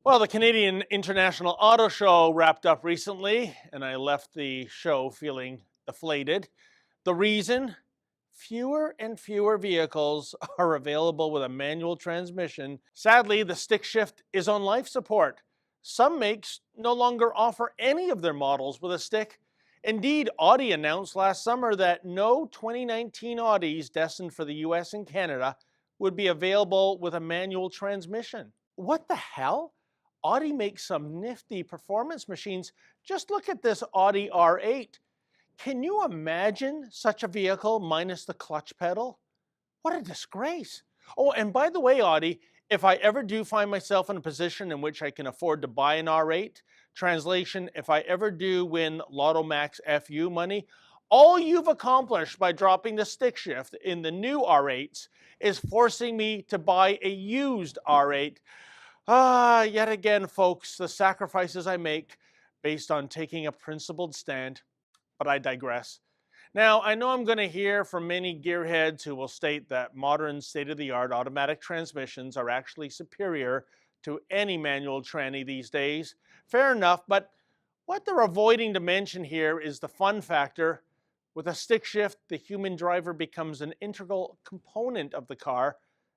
Well, the Canadian International Auto Show wrapped up recently, and I left the show feeling deflated. The reason? Fewer and fewer vehicles are available with a manual transmission. Sadly, the stick shift is on life support. Some makes no longer offer any of their models with a stick. Indeed, Audi announced last summer that no 2019 Audis destined for the US and Canada would be available with a manual transmission. What the hell? Audi makes some nifty performance machines. Just look at this Audi R8. Can you imagine such a vehicle minus the clutch pedal? What a disgrace. Oh, and by the way, Audi, if I ever do find myself in a position in which I can afford to buy an R8, translation, if I ever do win Lotto Max FU money, all you've accomplished by dropping the stick shift in the new R8s is forcing me to buy a used R8. Yet again, folks, the sacrifices I make based on taking a principled stand. But I digress. Now, I know I'm going to hear from many gearheads who will state that modern state-of-the-art automatic transmissions are actually superior to any manual tranny these days. Fair enough, but what they're avoiding to mention here is the fun factor. With a stick shift, the human driver becomes an integral component of the car,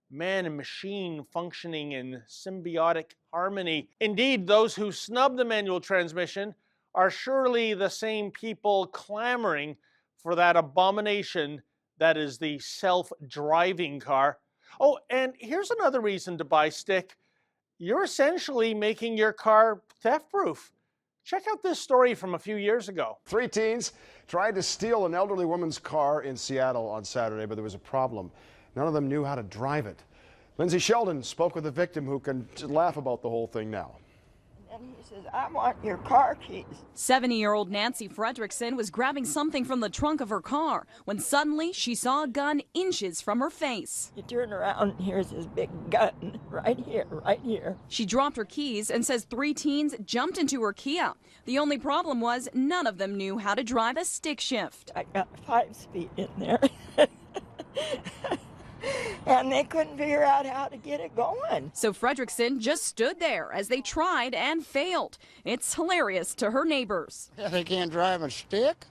man and machine functioning in symbiotic harmony. Indeed, those who snub the manual transmission are surely the same people clamoring for that abomination that is the self-driving car. Oh, and here's another reason to buy stick. You're essentially making your car theft-proof. Check out this story from a few years ago. 3 teens tried to steal an elderly woman's car in Seattle on Saturday, but there was a problem. None of them knew how to drive it. Lindsay Sheldon spoke with the victim, who can laugh about the whole thing now. And he says, I want your car keys. 70-year-old Nancy Fredrickson was grabbing something from the trunk of her car when suddenly she saw a gun inches from her face. You turn around and here's this big gun right here, right here. She dropped her keys and says 3 teens jumped into her Kia. The only problem was none of them knew how to drive a stick shift. I got 5 speed in there. And they couldn't figure out how to get it going. So Fredrickson just stood there as they tried and failed. It's hilarious to her neighbors. Yeah, they can't drive a stick?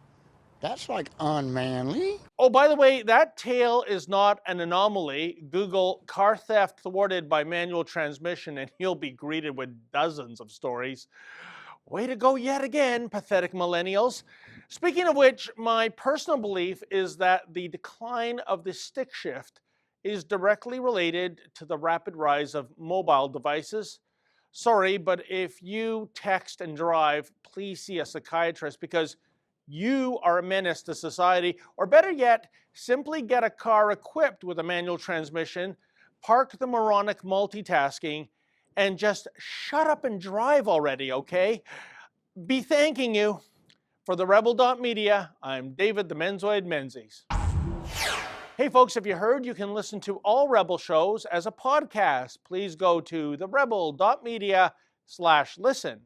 That's like unmanly. Oh, by the way, that tale is not an anomaly. Google car theft thwarted by manual transmission and you'll be greeted with dozens of stories. Way to go yet again, pathetic millennials. Speaking of which, my personal belief is that the decline of the stick shift is directly related to the rapid rise of mobile devices. Sorry, but if you text and drive, please see a psychiatrist because you are a menace to society. Or better yet, simply get a car equipped with a manual transmission, park the moronic multitasking, and just shut up and drive already, okay? Be thanking you. For the Rebel.media, I'm David the Menzoid Menzies. Hey folks, have you heard you can listen to all Rebel shows as a podcast? Please go to therebel.media/listen.